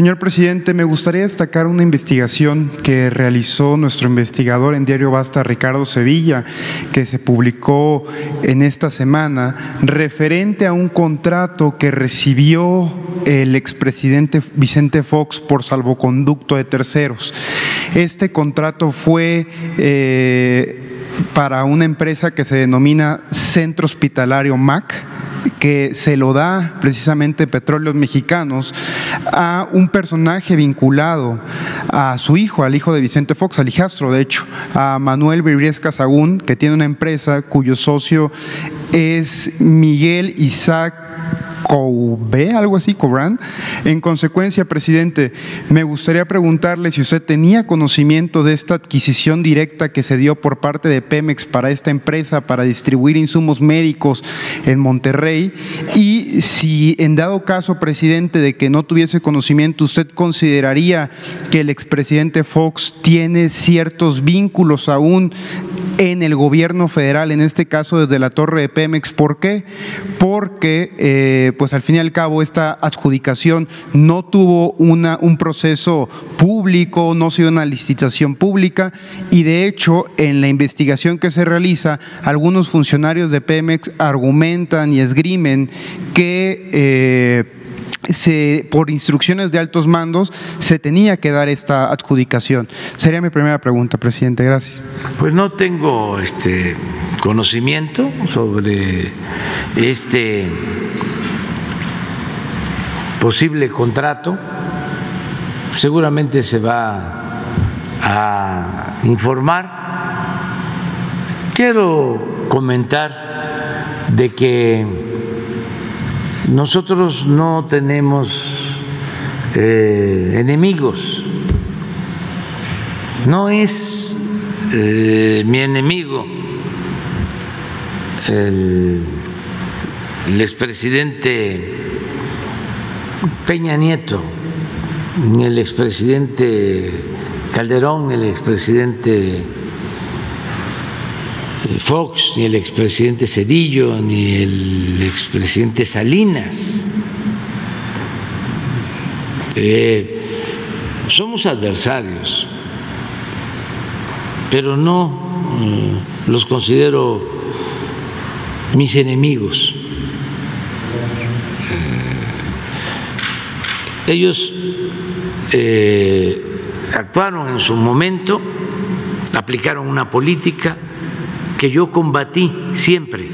Señor presidente, me gustaría destacar una investigación que realizó nuestro investigador en Diario Basta, Ricardo Sevilla, que se publicó en esta semana, referente a un contrato que recibió el expresidente Vicente Fox por salvoconducto de terceros. Este contrato fue para una empresa que se denomina Centro Hospitalario MAC, que se lo da precisamente Petróleos Mexicanos a un personaje vinculado a su hijo, al hijo de Vicente Fox, al hijastro de hecho, a Manuel Bribriesca Sahagún, que tiene una empresa cuyo socio es Miguel Isaac Coubé, algo así, Cobran. En consecuencia, presidente, me gustaría preguntarle si usted tenía conocimiento de esta adquisición directa que se dio por parte de Pemex para esta empresa para distribuir insumos médicos en Monterrey, y si en dado caso, presidente, de que no tuviese conocimiento, usted consideraría que el expresidente Fox tiene ciertos vínculos aún en el gobierno federal, en este caso desde la torre de Pemex. ¿Por qué? Porque pues al fin y al cabo esta adjudicación no tuvo un proceso público, no se dio una licitación pública, y de hecho en la investigación que se realiza, algunos funcionarios de Pemex argumentan y esgrimen que por instrucciones de altos mandos se tenía que dar esta adjudicación. Sería mi primera pregunta, presidente. Gracias. Pues no tengo conocimiento sobre este posible contrato. Seguramente se va a informar. Quiero comentar de que nosotros no tenemos enemigos, no es mi enemigo el expresidente Peña Nieto, ni el expresidente Calderón, el expresidente Fox, ni el expresidente Zedillo, ni el expresidente Salinas. Somos adversarios, pero no los considero mis enemigos. Ellos actuaron en su momento, aplicaron una política que yo combatí siempre.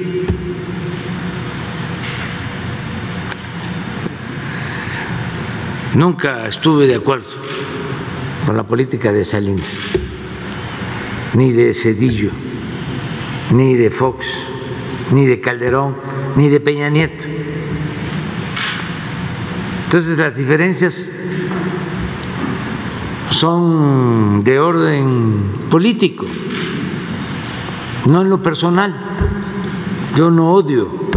Nunca estuve de acuerdo con la política de Salinas, ni de Zedillo, ni de Fox, ni de Calderón, ni de Peña Nieto. Entonces las diferencias son de orden político, no en lo personal. Yo no odio.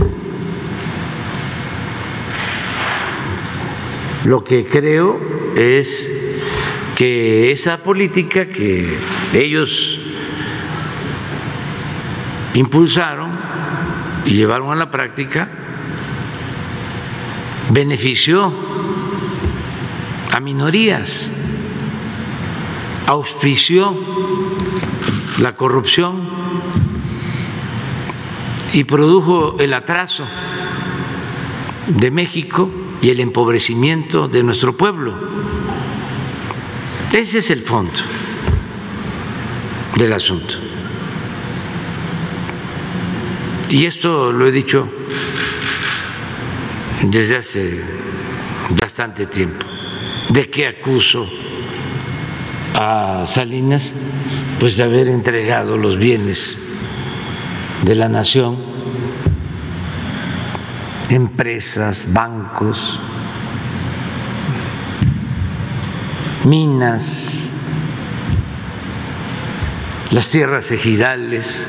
Lo que creo es que esa política que ellos impulsaron y llevaron a la práctica benefició a minorías, auspició la corrupción y produjo el atraso de México y el empobrecimiento de nuestro pueblo. Ese es el fondo del asunto. Y esto lo he dicho desde hace bastante tiempo. ¿De qué acuso a Salinas? Pues de haber entregado los bienes de la nación, empresas, bancos, minas, las tierras ejidales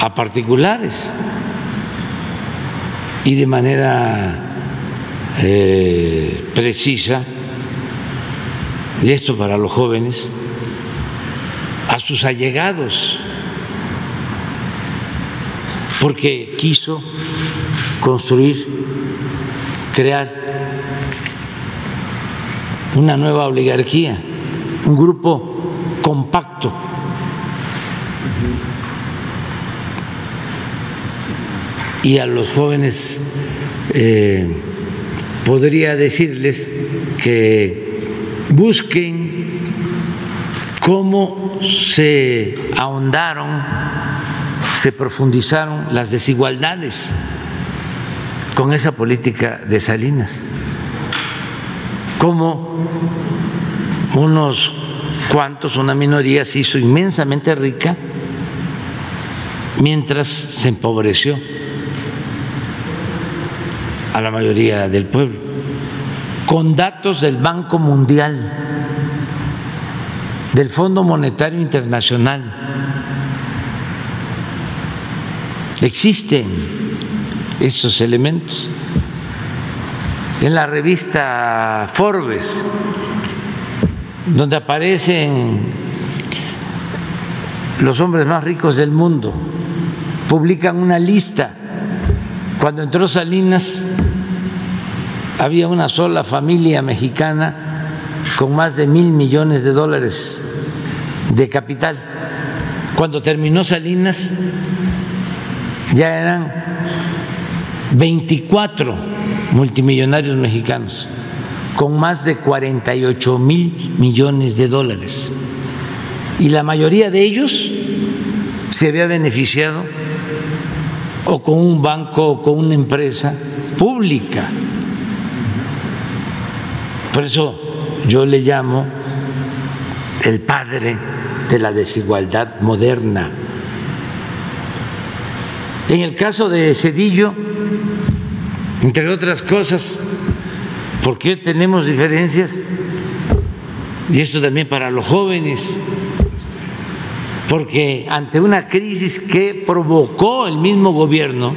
a particulares y de manera precisa, y esto para los jóvenes, a sus allegados, porque quiso construir crear una nueva oligarquía, un grupo compacto. Y a los jóvenes podría decirles que busquen cómo se ahondaron, se profundizaron las desigualdades con esa política de Salinas, cómo unos cuantos, una minoría, se hizo inmensamente rica mientras se empobreció a la mayoría del pueblo, con datos del Banco Mundial, del Fondo Monetario Internacional. Existen estos elementos. En la revista Forbes, donde aparecen los hombres más ricos del mundo, publican una lista. Cuando entró Salinas, había una sola familia mexicana con más de $1,000 millones de capital. Cuando terminó Salinas, ya eran 24 multimillonarios mexicanos con más de $48,000 millones. Y la mayoría de ellos se había beneficiado o con un banco o con una empresa pública. Por eso yo le llamo el padre de la desigualdad moderna. En el caso de Zedillo, entre otras cosas, ¿por qué tenemos diferencias? Y esto también para los jóvenes, porque ante una crisis que provocó el mismo gobierno,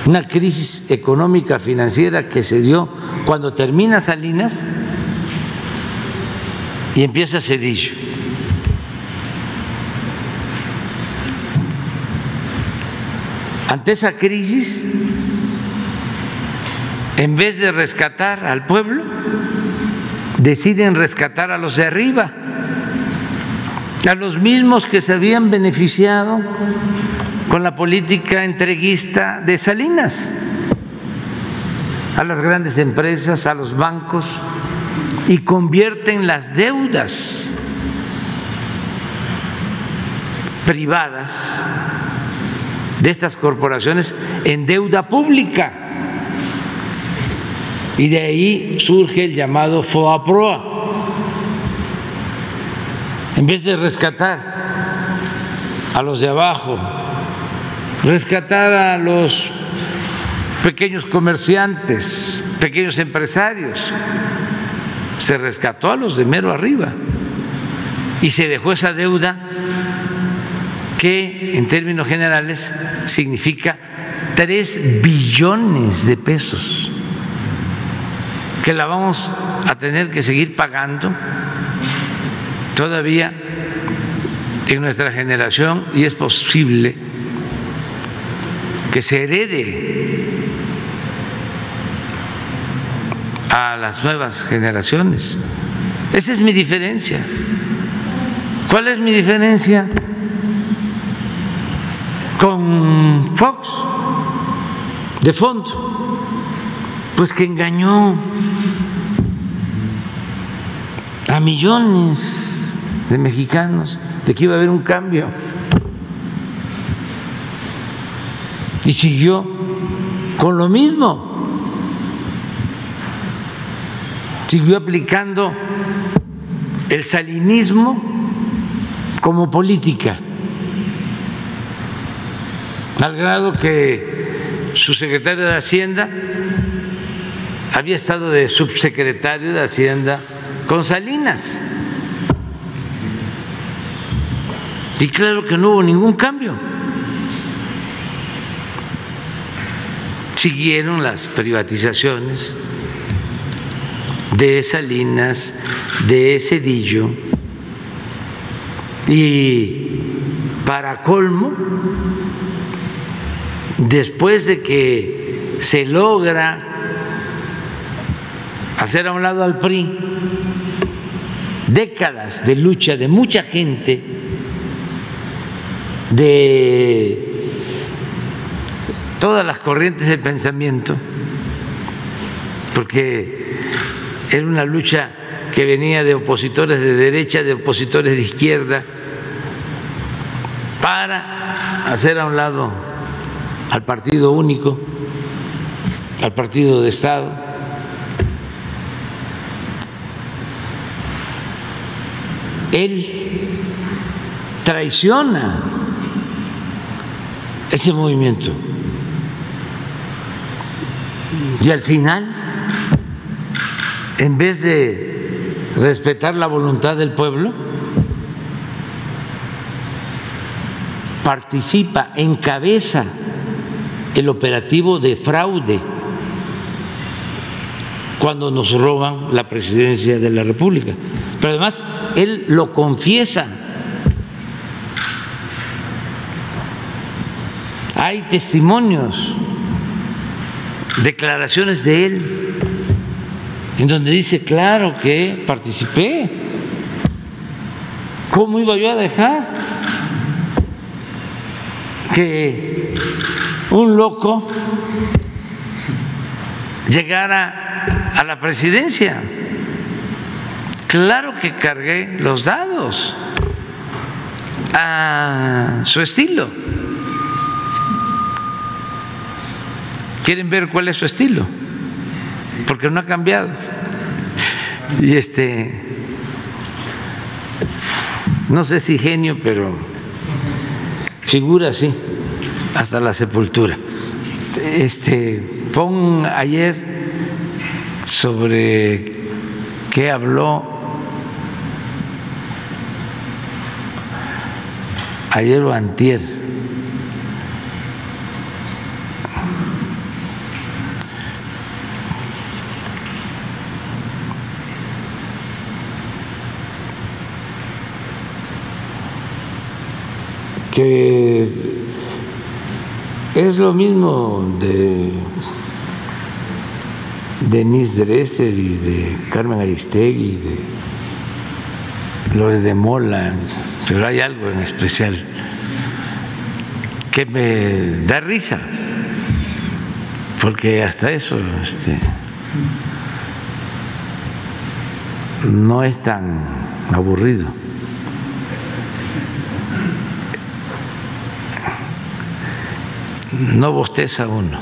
una crisis económica financiera que se dio cuando termina Salinas y empieza Zedillo. Ante esa crisis, en vez de rescatar al pueblo, deciden rescatar a los de arriba, a los mismos que se habían beneficiado con la política entreguista de Salinas, a las grandes empresas, a los bancos, y convierten las deudas privadas de estas corporaciones en deuda pública. Y de ahí surge el llamado FOAPROA. En vez de rescatar a los de abajo, rescatar a los pequeños comerciantes, pequeños empresarios, se rescató a los de mero arriba y se dejó esa deuda que en términos generales significa 3 billones de pesos que la vamos a tener que seguir pagando todavía en nuestra generación, y es posible que se herede a las nuevas generaciones. Esa es mi diferencia. ¿Cuál es mi diferencia con Fox? De fondo, pues que engañó a millones de mexicanos de que iba a haber un cambio y siguió con lo mismo, siguió aplicando el salinismo como política, al grado que su secretario de Hacienda había estado de subsecretario de Hacienda con Salinas. Y claro que no hubo ningún cambio. Siguieron las privatizaciones de Salinas, de Zedillo, y para colmo, después de que se logra hacer a un lado al PRI, décadas de lucha de mucha gente, de todas las corrientes de pensamiento, porque era una lucha que venía de opositores de derecha, de opositores de izquierda, para hacer a un lado al partido único, al partido de Estado. Él traiciona ese movimiento y al final, en vez de respetar la voluntad del pueblo, participa, encabeza el operativo de fraude cuando nos roban la presidencia de la República. Pero además él lo confiesa. Hay testimonios, declaraciones de él, en donde dice, claro que participé. ¿Cómo iba yo a dejar que un loco llegara a la presidencia? Claro que cargué los dados a su estilo. ¿Quieren ver cuál es su estilo? Porque no ha cambiado. Y no sé si genio, pero figura así hasta la sepultura. Pon ayer sobre qué habló ayer o antier. Que es lo mismo de Denise Dresser y de Carmen Aristegui, de Loret de Mola, pero hay algo en especial que me da risa, porque hasta eso no es tan aburrido. No bosteza uno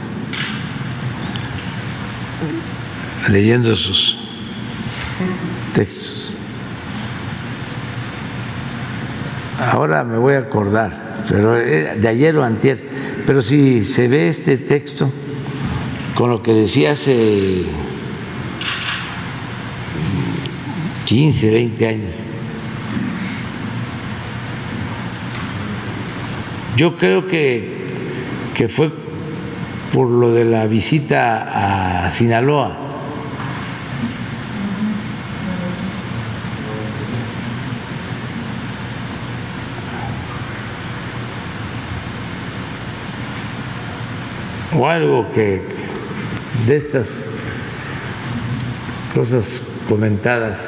leyendo sus textos. Ahora me voy a acordar, pero de ayer o antier, pero si se ve este texto con lo que decía hace 15, 20 años, yo creo que fue por lo de la visita a Sinaloa. O algo que de estas cosas comentadas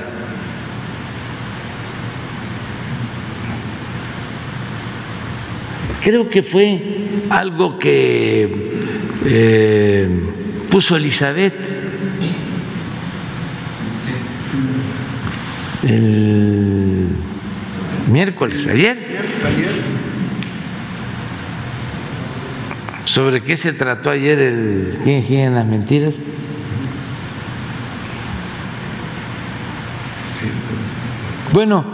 creo que fue algo que puso Elizabeth el miércoles, ayer. ¿Sobre qué se trató ayer el ¿Quién gira en las mentiras? Bueno,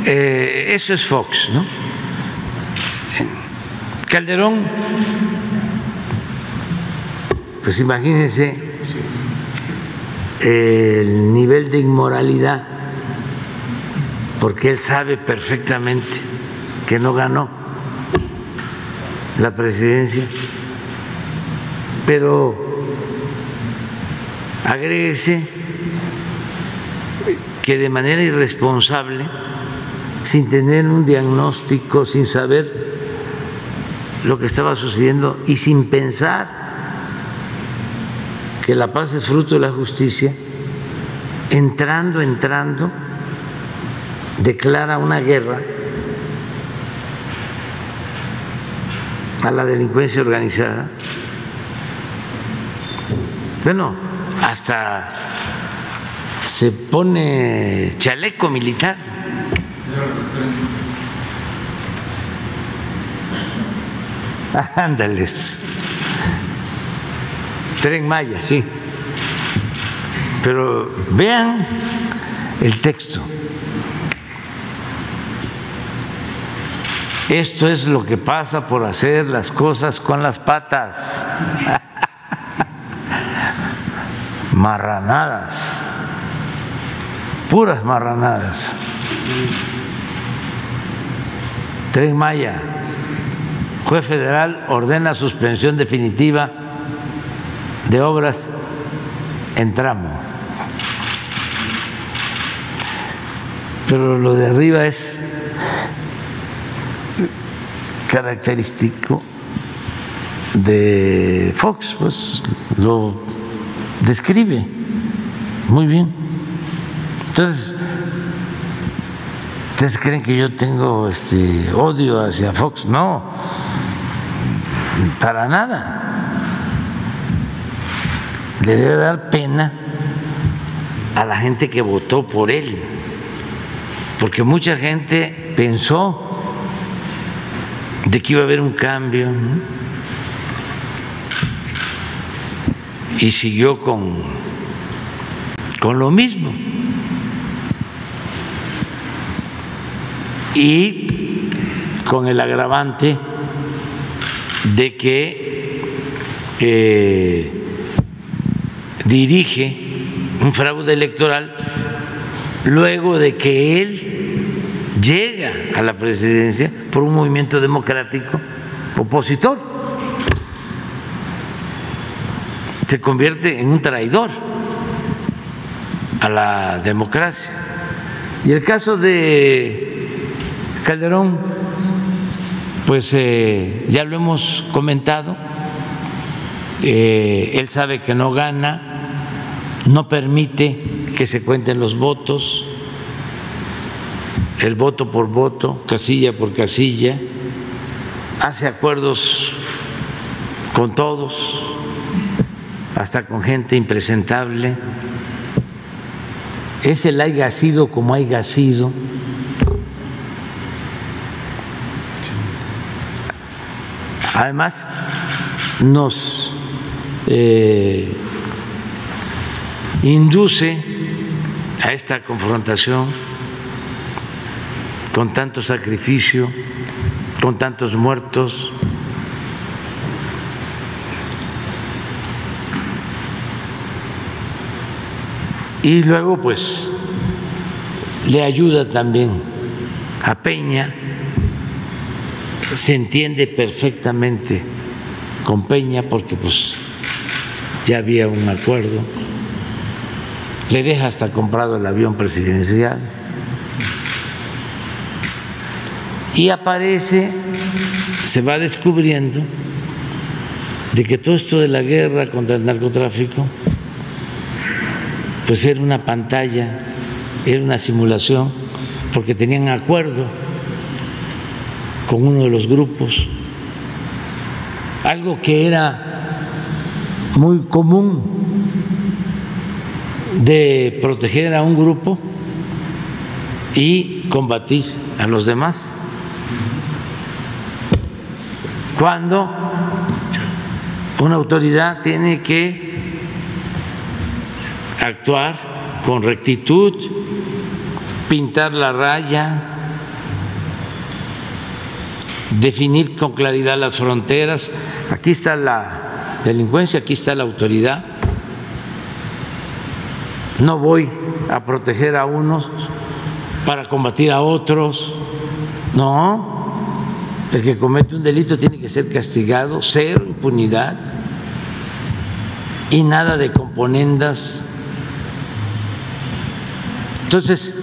eso es Fox, ¿no? Calderón, pues imagínense el nivel de inmoralidad, porque él sabe perfectamente que no ganó la presidencia, pero agréguese que de manera irresponsable, sin tener un diagnóstico, sin saber lo que estaba sucediendo y sin pensar que la paz es fruto de la justicia, entrando, declara una guerra a la delincuencia organizada. Bueno, hasta se pone chaleco militar. Ándales. Tren Maya, sí. Pero vean el texto. Esto es lo que pasa por hacer las cosas con las patas. Marranadas, puras marranadas. Tren Maya, juez federal ordena suspensión definitiva de obras en tramo. Pero lo de arriba es característico de Fox, pues lo describe muy bien. Entonces, ¿ustedes creen que yo tengo odio hacia Fox? No, para nada. Le debe dar pena a la gente que votó por él, porque mucha gente pensó de que iba a haber un cambio, ¿no? Y siguió con lo mismo. Y con el agravante de que dirige un fraude electoral luego de que él llega a la presidencia por un movimiento democrático opositor. Se convierte en un traidor a la democracia. Y el caso de Calderón, pues ya lo hemos comentado, él sabe que no gana, no permite que se cuenten los votos, el voto por voto, casilla por casilla, hace acuerdos con todos, hasta con gente impresentable. Es el haya sido como haya sido. Además, nos induce a esta confrontación con tanto sacrificio, con tantos muertos. Y luego pues le ayuda también a Peña, se entiende perfectamente con Peña porque pues ya había un acuerdo, le deja hasta comprado el avión presidencial y aparece, se va descubriendo de que todo esto de la guerra contra el narcotráfico pues era una pantalla, era una simulación, porque tenían acuerdo con uno de los grupos, algo que era muy común de proteger a un grupo y combatir a los demás. Cuando una autoridad tiene que actuar con rectitud, pintar la raya, definir con claridad las fronteras. Aquí está la delincuencia, aquí está la autoridad. No voy a proteger a unos para combatir a otros. No, el que comete un delito tiene que ser castigado, cero impunidad y nada de componendas. Entonces,